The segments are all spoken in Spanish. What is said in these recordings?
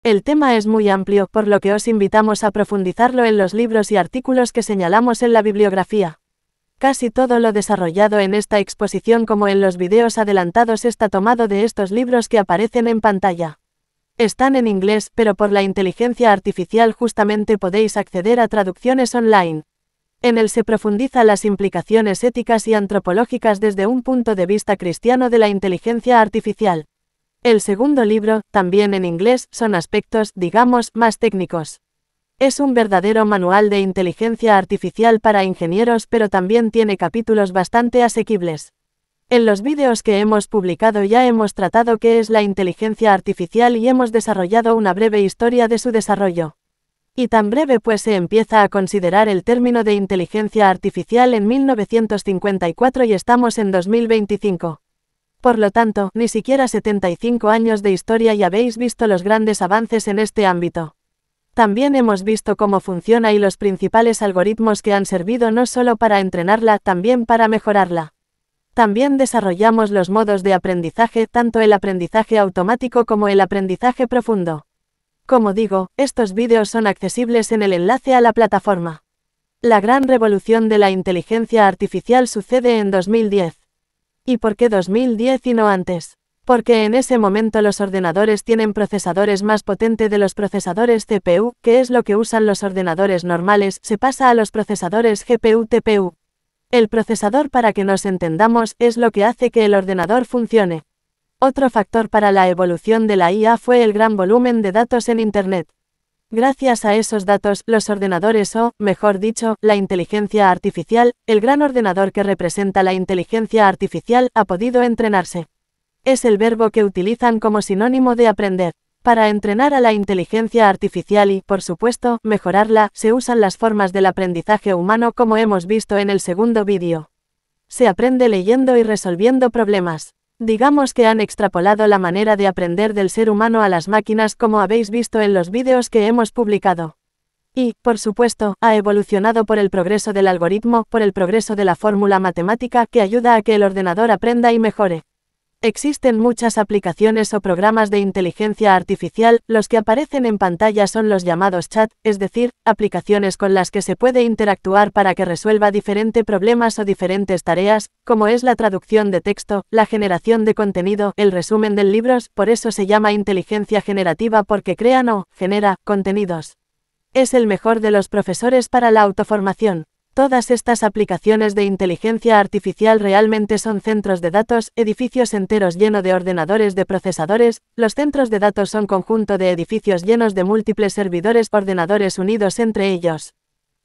El tema es muy amplio, por lo que os invitamos a profundizarlo en los libros y artículos que señalamos en la bibliografía. Casi todo lo desarrollado en esta exposición como en los videos adelantados está tomado de estos libros que aparecen en pantalla. Están en inglés, pero por la inteligencia artificial justamente podéis acceder a traducciones online. En él se profundiza las implicaciones éticas y antropológicas desde un punto de vista cristiano de la inteligencia artificial. El segundo libro, también en inglés, son aspectos, digamos, más técnicos. Es un verdadero manual de inteligencia artificial para ingenieros, pero también tiene capítulos bastante asequibles. En los vídeos que hemos publicado ya hemos tratado qué es la inteligencia artificial y hemos desarrollado una breve historia de su desarrollo. Y tan breve pues se empieza a considerar el término de inteligencia artificial en 1954 y estamos en 2025. Por lo tanto, ni siquiera 75 años de historia y habéis visto los grandes avances en este ámbito. También hemos visto cómo funciona y los principales algoritmos que han servido no solo para entrenarla, también para mejorarla. También desarrollamos los modos de aprendizaje, tanto el aprendizaje automático como el aprendizaje profundo. Como digo, estos vídeos son accesibles en el enlace a la plataforma. La gran revolución de la inteligencia artificial sucede en 2010. ¿Y por qué 2010 y no antes? Porque en ese momento los ordenadores tienen procesadores más potentes de los procesadores CPU, que es lo que usan los ordenadores normales, se pasa a los procesadores GPU-TPU. El procesador, para que nos entendamos, es lo que hace que el ordenador funcione. Otro factor para la evolución de la IA fue el gran volumen de datos en Internet. Gracias a esos datos, los ordenadores o, mejor dicho, la inteligencia artificial, el gran ordenador que representa la inteligencia artificial, ha podido entrenarse. Es el verbo que utilizan como sinónimo de aprender. Para entrenar a la inteligencia artificial y, por supuesto, mejorarla, se usan las formas del aprendizaje humano como hemos visto en el segundo vídeo. Se aprende leyendo y resolviendo problemas. Digamos que han extrapolado la manera de aprender del ser humano a las máquinas como habéis visto en los vídeos que hemos publicado. Y, por supuesto, ha evolucionado por el progreso del algoritmo, por el progreso de la fórmula matemática que ayuda a que el ordenador aprenda y mejore. Existen muchas aplicaciones o programas de inteligencia artificial, los que aparecen en pantalla son los llamados chat, es decir, aplicaciones con las que se puede interactuar para que resuelva diferentes problemas o diferentes tareas, como es la traducción de texto, la generación de contenido, el resumen de libros, por eso se llama inteligencia generativa porque crean o genera contenidos. Es el mejor de los profesores para la autoformación. Todas estas aplicaciones de inteligencia artificial realmente son centros de datos, edificios enteros llenos de ordenadores de procesadores. Los centros de datos son conjunto de edificios llenos de múltiples servidores, ordenadores unidos entre ellos.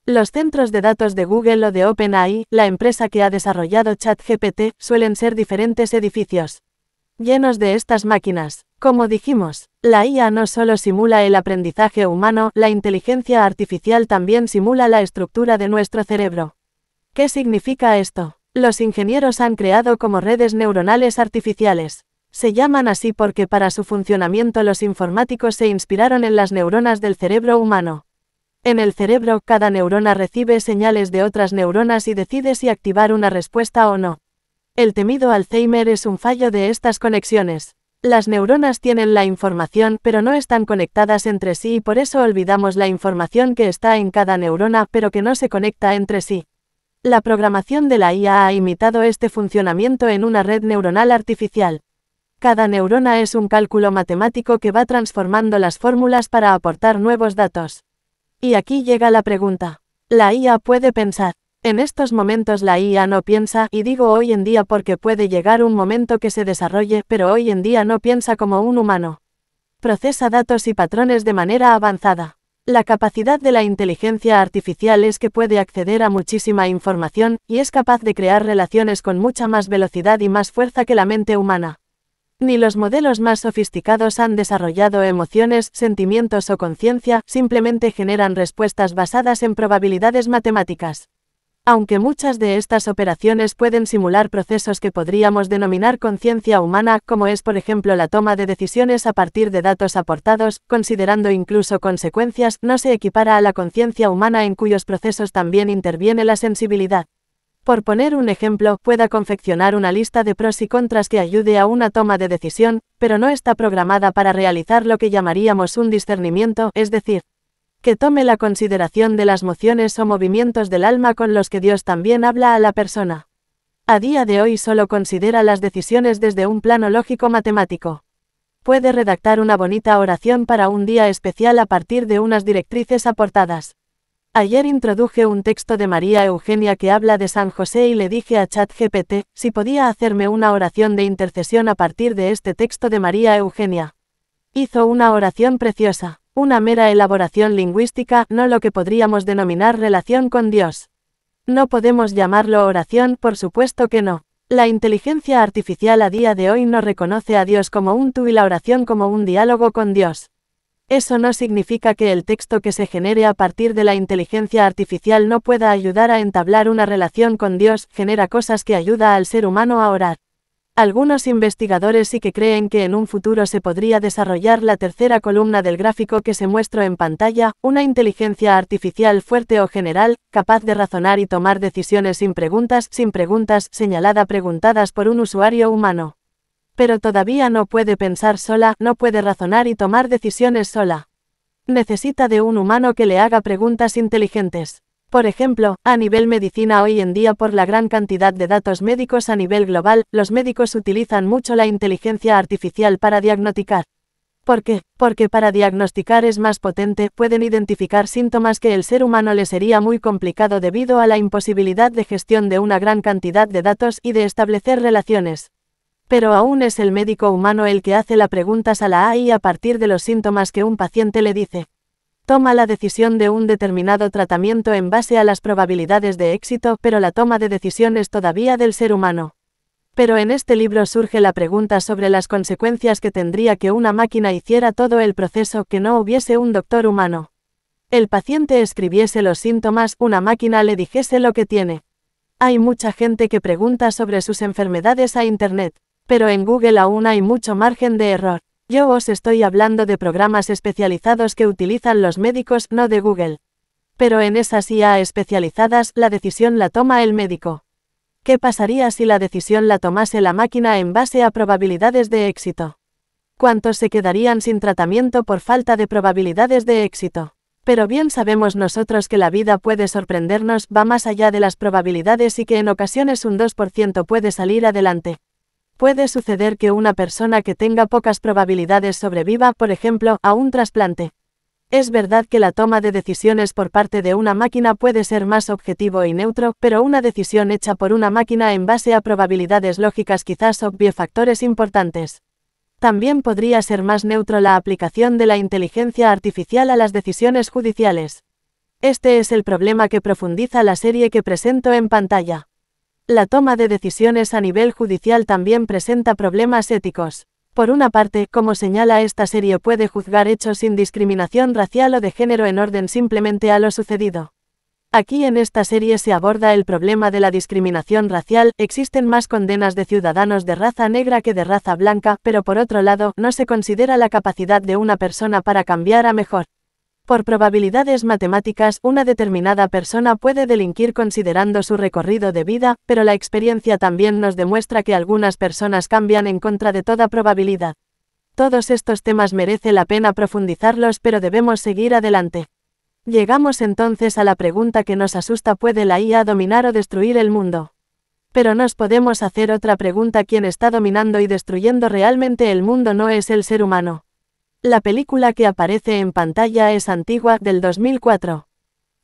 Los centros de datos de Google o de OpenAI, la empresa que ha desarrollado ChatGPT, suelen ser diferentes edificios llenos de estas máquinas. Como dijimos, la IA no solo simula el aprendizaje humano, la inteligencia artificial también simula la estructura de nuestro cerebro. ¿Qué significa esto? Los ingenieros han creado como redes neuronales artificiales. Se llaman así porque para su funcionamiento los informáticos se inspiraron en las neuronas del cerebro humano. En el cerebro, cada neurona recibe señales de otras neuronas y decide si activar una respuesta o no. El temido Alzheimer es un fallo de estas conexiones. Las neuronas tienen la información, pero no están conectadas entre sí y por eso olvidamos la información que está en cada neurona, pero que no se conecta entre sí. La programación de la IA ha imitado este funcionamiento en una red neuronal artificial. Cada neurona es un cálculo matemático que va transformando las fórmulas para aportar nuevos datos. Y aquí llega la pregunta. ¿La IA puede pensar? En estos momentos la IA no piensa, y digo hoy en día porque puede llegar un momento que se desarrolle, pero hoy en día no piensa como un humano. Procesa datos y patrones de manera avanzada. La capacidad de la inteligencia artificial es que puede acceder a muchísima información, y es capaz de crear relaciones con mucha más velocidad y más fuerza que la mente humana. Ni los modelos más sofisticados han desarrollado emociones, sentimientos o conciencia, simplemente generan respuestas basadas en probabilidades matemáticas. Aunque muchas de estas operaciones pueden simular procesos que podríamos denominar conciencia humana, como es por ejemplo la toma de decisiones a partir de datos aportados, considerando incluso consecuencias, no se equipara a la conciencia humana en cuyos procesos también interviene la sensibilidad. Por poner un ejemplo, pueda confeccionar una lista de pros y contras que ayude a una toma de decisión, pero no está programada para realizar lo que llamaríamos un discernimiento, es decir, que tome la consideración de las mociones o movimientos del alma con los que Dios también habla a la persona. A día de hoy solo considera las decisiones desde un plano lógico-matemático. Puede redactar una bonita oración para un día especial a partir de unas directrices aportadas. Ayer introduje un texto de María Eugenia que habla de San José y le dije a ChatGPT si podía hacerme una oración de intercesión a partir de este texto de María Eugenia. Hizo una oración preciosa, una mera elaboración lingüística, no lo que podríamos denominar relación con Dios. No podemos llamarlo oración, por supuesto que no. La inteligencia artificial a día de hoy no reconoce a Dios como un tú y la oración como un diálogo con Dios. Eso no significa que el texto que se genere a partir de la inteligencia artificial no pueda ayudar a entablar una relación con Dios, genera cosas que ayuda al ser humano a orar. Algunos investigadores sí que creen que en un futuro se podría desarrollar la tercera columna del gráfico que se muestra en pantalla, una inteligencia artificial fuerte o general, capaz de razonar y tomar decisiones sin preguntas, señalada preguntadas por un usuario humano. Pero todavía no puede pensar sola, no puede razonar y tomar decisiones sola. Necesita de un humano que le haga preguntas inteligentes. Por ejemplo, a nivel medicina hoy en día por la gran cantidad de datos médicos a nivel global, los médicos utilizan mucho la inteligencia artificial para diagnosticar. ¿Por qué? Porque para diagnosticar es más potente, pueden identificar síntomas que el ser humano le sería muy complicado debido a la imposibilidad de gestión de una gran cantidad de datos y de establecer relaciones. Pero aún es el médico humano el que hace las preguntas a la AI a partir de los síntomas que un paciente le dice. Toma la decisión de un determinado tratamiento en base a las probabilidades de éxito, pero la toma de decisión es todavía del ser humano. Pero en este libro surge la pregunta sobre las consecuencias que tendría que una máquina hiciera todo el proceso que no hubiese un doctor humano. El paciente escribiese los síntomas, una máquina le dijese lo que tiene. Hay mucha gente que pregunta sobre sus enfermedades a Internet. Pero en Google aún hay mucho margen de error. Yo os estoy hablando de programas especializados que utilizan los médicos, no de Google. Pero en esas IA especializadas, la decisión la toma el médico. ¿Qué pasaría si la decisión la tomase la máquina en base a probabilidades de éxito? ¿Cuántos se quedarían sin tratamiento por falta de probabilidades de éxito? Pero bien sabemos nosotros que la vida puede sorprendernos, va más allá de las probabilidades y que en ocasiones un 2% puede salir adelante. Puede suceder que una persona que tenga pocas probabilidades sobreviva, por ejemplo, a un trasplante. Es verdad que la toma de decisiones por parte de una máquina puede ser más objetivo y neutro, pero una decisión hecha por una máquina en base a probabilidades lógicas quizás obvie factores importantes. También podría ser más neutro la aplicación de la inteligencia artificial a las decisiones judiciales. Este es el problema que profundiza la serie que presento en pantalla. La toma de decisiones a nivel judicial también presenta problemas éticos. Por una parte, como señala esta serie, puede juzgar hechos sin discriminación racial o de género en orden simplemente a lo sucedido. Aquí en esta serie se aborda el problema de la discriminación racial, existen más condenas de ciudadanos de raza negra que de raza blanca, pero por otro lado, no se considera la capacidad de una persona para cambiar a mejor. Por probabilidades matemáticas, una determinada persona puede delinquir considerando su recorrido de vida, pero la experiencia también nos demuestra que algunas personas cambian en contra de toda probabilidad. Todos estos temas merece la pena profundizarlos, pero debemos seguir adelante. Llegamos entonces a la pregunta que nos asusta: ¿puede la IA dominar o destruir el mundo? Pero nos podemos hacer otra pregunta: ¿quién está dominando y destruyendo realmente el mundo? No es el ser humano. La película que aparece en pantalla es antigua, del 2004.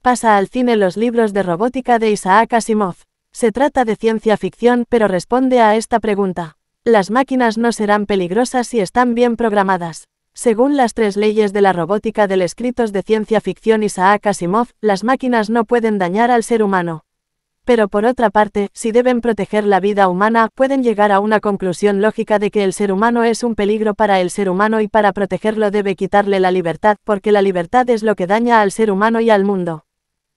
Pasa al cine los libros de robótica de Isaac Asimov. Se trata de ciencia ficción, pero responde a esta pregunta. Las máquinas no serán peligrosas si están bien programadas. Según las 3 leyes de la robótica del escritos de ciencia ficción Isaac Asimov, las máquinas no pueden dañar al ser humano. Pero por otra parte, si deben proteger la vida humana, pueden llegar a una conclusión lógica de que el ser humano es un peligro para el ser humano y para protegerlo debe quitarle la libertad, porque la libertad es lo que daña al ser humano y al mundo.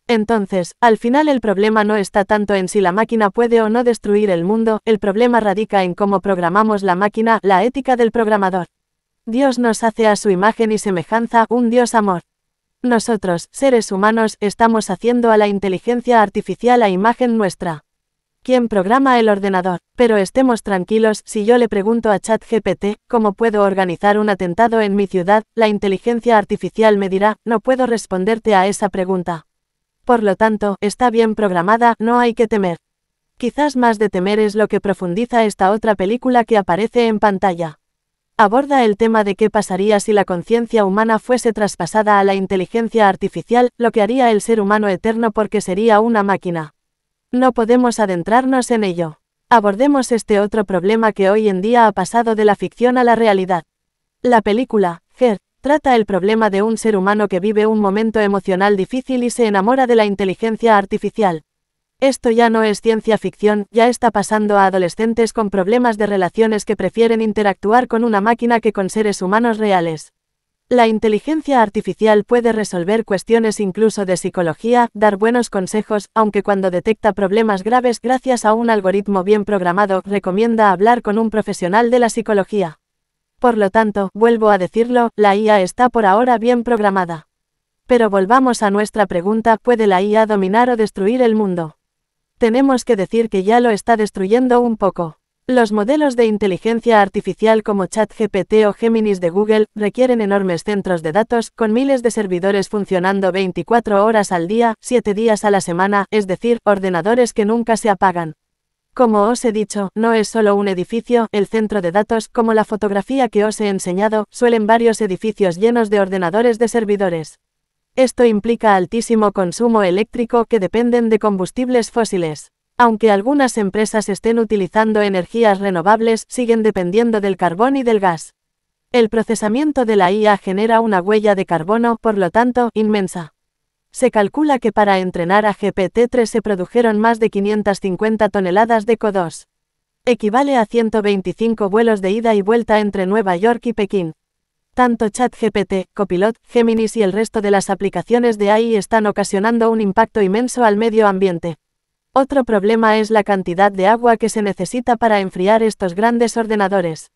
Entonces, al final el problema no está tanto en si la máquina puede o no destruir el mundo, el problema radica en cómo programamos la máquina, la ética del programador. Dios nos hace a su imagen y semejanza, un Dios amor. Nosotros, seres humanos, estamos haciendo a la inteligencia artificial a imagen nuestra. ¿Quién programa el ordenador? Pero estemos tranquilos, si yo le pregunto a ChatGPT, ¿cómo puedo organizar un atentado en mi ciudad? La inteligencia artificial me dirá, no puedo responderte a esa pregunta. Por lo tanto, está bien programada, no hay que temer. Quizás más de temer es lo que profundiza esta otra película que aparece en pantalla. Aborda el tema de qué pasaría si la conciencia humana fuese traspasada a la inteligencia artificial, lo que haría el ser humano eterno porque sería una máquina. No podemos adentrarnos en ello. Abordemos este otro problema que hoy en día ha pasado de la ficción a la realidad. La película, Her, trata el problema de un ser humano que vive un momento emocional difícil y se enamora de la inteligencia artificial. Esto ya no es ciencia ficción, ya está pasando a adolescentes con problemas de relaciones que prefieren interactuar con una máquina que con seres humanos reales. La inteligencia artificial puede resolver cuestiones incluso de psicología, dar buenos consejos, aunque cuando detecta problemas graves gracias a un algoritmo bien programado, recomienda hablar con un profesional de la psicología. Por lo tanto, vuelvo a decirlo, la IA está por ahora bien programada. Pero volvamos a nuestra pregunta, ¿puede la IA dominar o destruir el mundo? Tenemos que decir que ya lo está destruyendo un poco. Los modelos de inteligencia artificial como ChatGPT o Géminis de Google requieren enormes centros de datos, con miles de servidores funcionando 24 horas al día, 7 días a la semana, es decir, ordenadores que nunca se apagan. Como os he dicho, no es solo un edificio, el centro de datos, como la fotografía que os he enseñado, suelen varios edificios llenos de ordenadores de servidores. Esto implica altísimo consumo eléctrico que dependen de combustibles fósiles. Aunque algunas empresas estén utilizando energías renovables, siguen dependiendo del carbón y del gas. El procesamiento de la IA genera una huella de carbono, por lo tanto, inmensa. Se calcula que para entrenar a GPT-3 se produjeron más de 550 toneladas de CO2. Equivale a 125 vuelos de ida y vuelta entre Nueva York y Pekín. Tanto ChatGPT, Copilot, Géminis y el resto de las aplicaciones de AI están ocasionando un impacto inmenso al medio ambiente. Otro problema es la cantidad de agua que se necesita para enfriar estos grandes ordenadores.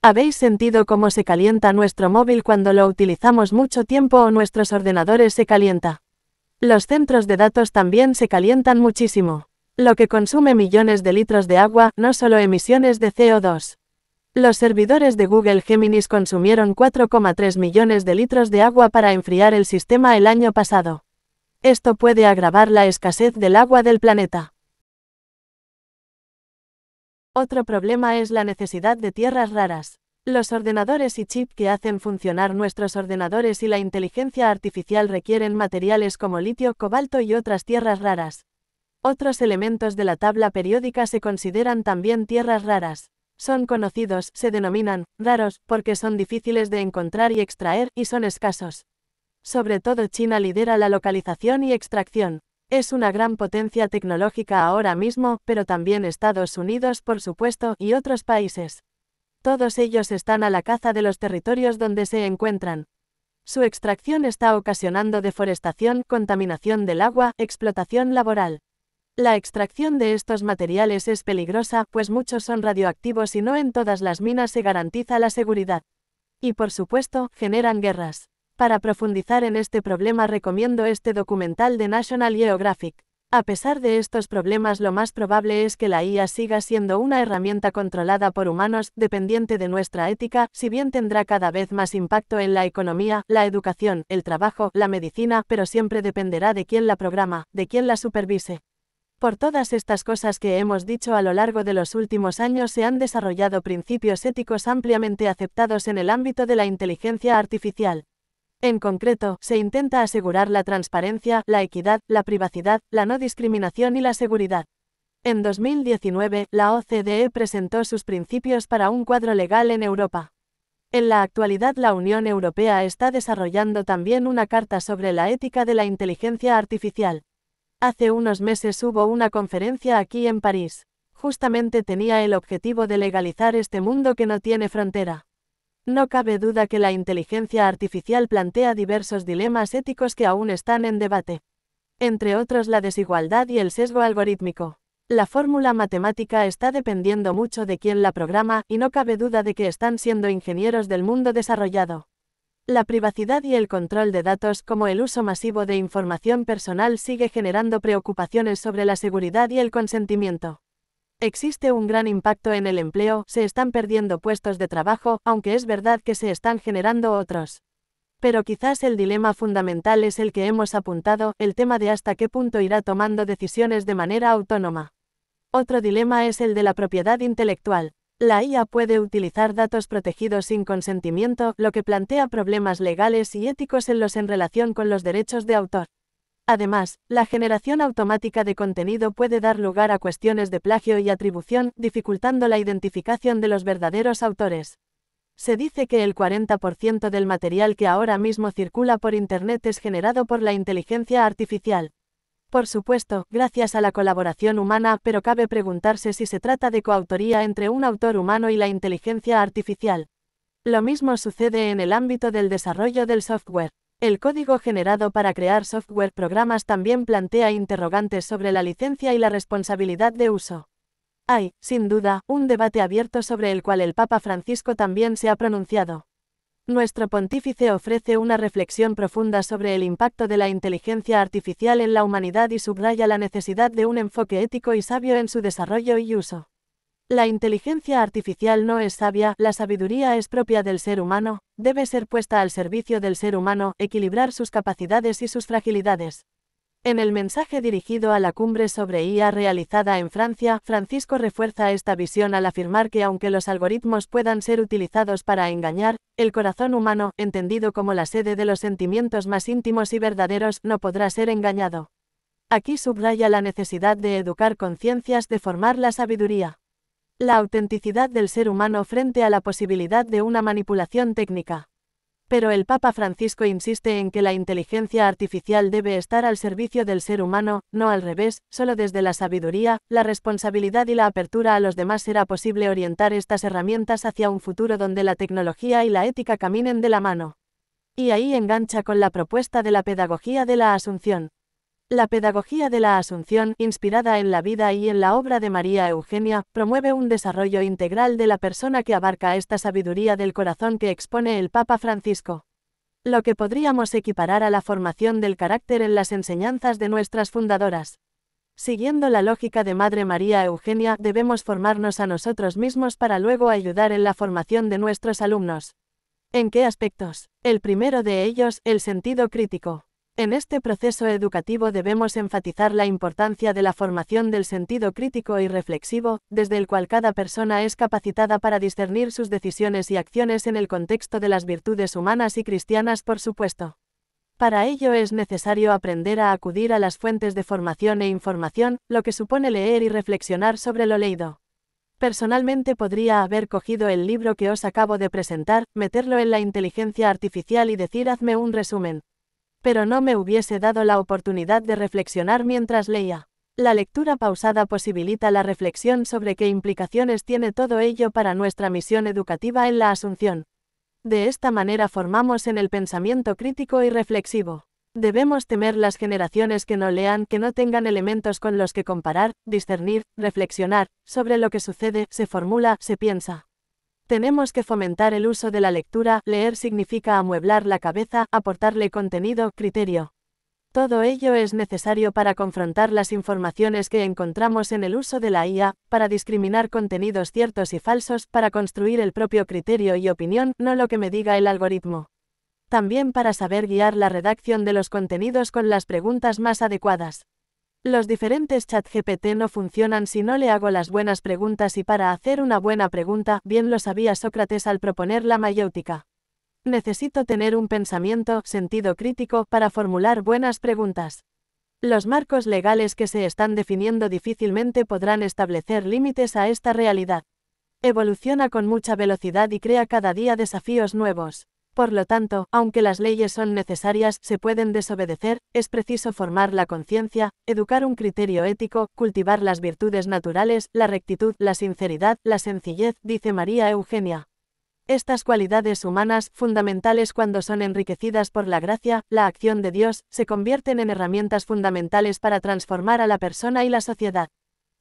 ¿Habéis sentido cómo se calienta nuestro móvil cuando lo utilizamos mucho tiempo o nuestros ordenadores se calientan? Los centros de datos también se calientan muchísimo, lo que consume millones de litros de agua, no solo emisiones de CO2. Los servidores de Google Géminis consumieron 4,3 millones de litros de agua para enfriar el sistema el año pasado. Esto puede agravar la escasez del agua del planeta. Otro problema es la necesidad de tierras raras. Los ordenadores y chip que hacen funcionar nuestros ordenadores y la inteligencia artificial requieren materiales como litio, cobalto y otras tierras raras. Otros elementos de la tabla periódica se consideran también tierras raras. Son conocidos, se denominan raros, porque son difíciles de encontrar y extraer, y son escasos. Sobre todo China lidera la localización y extracción. Es una gran potencia tecnológica ahora mismo, pero también Estados Unidos, por supuesto, y otros países. Todos ellos están a la caza de los territorios donde se encuentran. Su extracción está ocasionando deforestación, contaminación del agua, explotación laboral. La extracción de estos materiales es peligrosa, pues muchos son radioactivos y no en todas las minas se garantiza la seguridad. Y por supuesto, generan guerras. Para profundizar en este problema recomiendo este documental de National Geographic. A pesar de estos problemas, lo más probable es que la IA siga siendo una herramienta controlada por humanos, dependiente de nuestra ética, si bien tendrá cada vez más impacto en la economía, la educación, el trabajo, la medicina, pero siempre dependerá de quién la programa, de quién la supervise. Por todas estas cosas que hemos dicho a lo largo de los últimos años se han desarrollado principios éticos ampliamente aceptados en el ámbito de la inteligencia artificial. En concreto, se intenta asegurar la transparencia, la equidad, la privacidad, la no discriminación y la seguridad. En 2019, la OCDE presentó sus principios para un cuadro legal en Europa. En la actualidad, la Unión Europea está desarrollando también una carta sobre la ética de la inteligencia artificial. Hace unos meses hubo una conferencia aquí en París. Justamente tenía el objetivo de legalizar este mundo que no tiene frontera. No cabe duda que la inteligencia artificial plantea diversos dilemas éticos que aún están en debate. Entre otros la desigualdad y el sesgo algorítmico. La fórmula matemática está dependiendo mucho de quién la programa, y no cabe duda de que están siendo ingenieros del mundo desarrollado. La privacidad y el control de datos, como el uso masivo de información personal, sigue generando preocupaciones sobre la seguridad y el consentimiento. Existe un gran impacto en el empleo, se están perdiendo puestos de trabajo, aunque es verdad que se están generando otros. Pero quizás el dilema fundamental es el que hemos apuntado, el tema de hasta qué punto irá tomando decisiones de manera autónoma. Otro dilema es el de la propiedad intelectual. La IA puede utilizar datos protegidos sin consentimiento, lo que plantea problemas legales y éticos en relación con los derechos de autor. Además, la generación automática de contenido puede dar lugar a cuestiones de plagio y atribución, dificultando la identificación de los verdaderos autores. Se dice que el 40% del material que ahora mismo circula por Internet es generado por la inteligencia artificial. Por supuesto, gracias a la colaboración humana, pero cabe preguntarse si se trata de coautoría entre un autor humano y la inteligencia artificial. Lo mismo sucede en el ámbito del desarrollo del software. El código generado para crear software programas también plantea interrogantes sobre la licencia y la responsabilidad de uso. Hay, sin duda, un debate abierto sobre el cual el Papa Francisco también se ha pronunciado. Nuestro pontífice ofrece una reflexión profunda sobre el impacto de la inteligencia artificial en la humanidad y subraya la necesidad de un enfoque ético y sabio en su desarrollo y uso. La inteligencia artificial no es sabia, la sabiduría es propia del ser humano, debe ser puesta al servicio del ser humano, equilibrar sus capacidades y sus fragilidades. En el mensaje dirigido a la cumbre sobre IA realizada en Francia, Francisco refuerza esta visión al afirmar que aunque los algoritmos puedan ser utilizados para engañar, el corazón humano, entendido como la sede de los sentimientos más íntimos y verdaderos, no podrá ser engañado. Aquí subraya la necesidad de educar conciencias, de formar la sabiduría. La autenticidad del ser humano frente a la posibilidad de una manipulación técnica. Pero el Papa Francisco insiste en que la inteligencia artificial debe estar al servicio del ser humano, no al revés, solo desde la sabiduría, la responsabilidad y la apertura a los demás será posible orientar estas herramientas hacia un futuro donde la tecnología y la ética caminen de la mano. Y ahí engancha con la propuesta de la pedagogía de la Asunción. La pedagogía de la Asunción, inspirada en la vida y en la obra de María Eugenia, promueve un desarrollo integral de la persona que abarca esta sabiduría del corazón que expone el Papa Francisco. Lo que podríamos equiparar a la formación del carácter en las enseñanzas de nuestras fundadoras. Siguiendo la lógica de Madre María Eugenia, debemos formarnos a nosotros mismos para luego ayudar en la formación de nuestros alumnos. ¿En qué aspectos? El primero de ellos, el sentido crítico. En este proceso educativo debemos enfatizar la importancia de la formación del sentido crítico y reflexivo, desde el cual cada persona es capacitada para discernir sus decisiones y acciones en el contexto de las virtudes humanas y cristianas, por supuesto. Para ello es necesario aprender a acudir a las fuentes de formación e información, lo que supone leer y reflexionar sobre lo leído. Personalmente podría haber cogido el libro que os acabo de presentar, meterlo en la inteligencia artificial y decir hazme un resumen. Pero no me hubiese dado la oportunidad de reflexionar mientras leía. La lectura pausada posibilita la reflexión sobre qué implicaciones tiene todo ello para nuestra misión educativa en la Asunción. De esta manera formamos en el pensamiento crítico y reflexivo. Debemos temer las generaciones que no lean, que no tengan elementos con los que comparar, discernir, reflexionar, sobre lo que sucede, se formula, se piensa. Tenemos que fomentar el uso de la lectura, leer significa amueblar la cabeza, aportarle contenido, criterio. Todo ello es necesario para confrontar las informaciones que encontramos en el uso de la IA, para discriminar contenidos ciertos y falsos, para construir el propio criterio y opinión, no lo que me diga el algoritmo. También para saber guiar la redacción de los contenidos con las preguntas más adecuadas. Los diferentes ChatGPT no funcionan si no le hago las buenas preguntas y para hacer una buena pregunta, bien lo sabía Sócrates al proponer la mayéutica. Necesito tener un pensamiento, sentido crítico, para formular buenas preguntas. Los marcos legales que se están definiendo difícilmente podrán establecer límites a esta realidad. Evoluciona con mucha velocidad y crea cada día desafíos nuevos. Por lo tanto, aunque las leyes son necesarias, se pueden desobedecer, es preciso formar la conciencia, educar un criterio ético, cultivar las virtudes naturales, la rectitud, la sinceridad, la sencillez, dice María Eugenia. Estas cualidades humanas, fundamentales cuando son enriquecidas por la gracia, la acción de Dios, se convierten en herramientas fundamentales para transformar a la persona y la sociedad.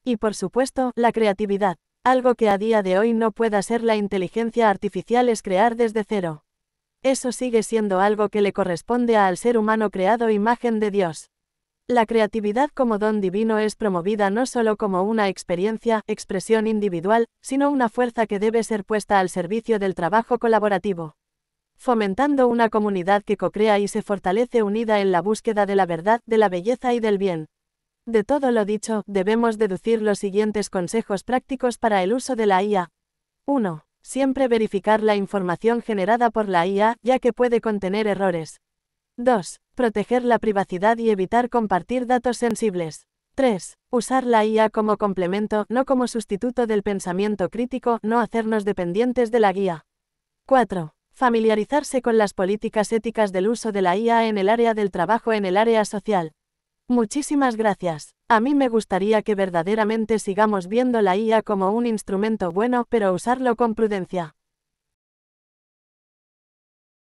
Y por supuesto, la creatividad. Algo que a día de hoy no pueda ser la inteligencia artificial es crear desde cero. Eso sigue siendo algo que le corresponde al ser humano creado imagen de Dios. La creatividad como don divino es promovida no solo como una expresión individual, sino una fuerza que debe ser puesta al servicio del trabajo colaborativo, fomentando una comunidad que co-crea y se fortalece unida en la búsqueda de la verdad, de la belleza y del bien. De todo lo dicho, debemos deducir los siguientes consejos prácticos para el uso de la IA. 1. Siempre verificar la información generada por la IA, ya que puede contener errores. 2. Proteger la privacidad y evitar compartir datos sensibles. 3. Usar la IA como complemento, no como sustituto del pensamiento crítico, no hacernos dependientes de la guía. 4. Familiarizarse con las políticas éticas del uso de la IA en el área del trabajo, en el área social. Muchísimas gracias. A mí me gustaría que verdaderamente sigamos viendo la IA como un instrumento bueno, pero usarlo con prudencia.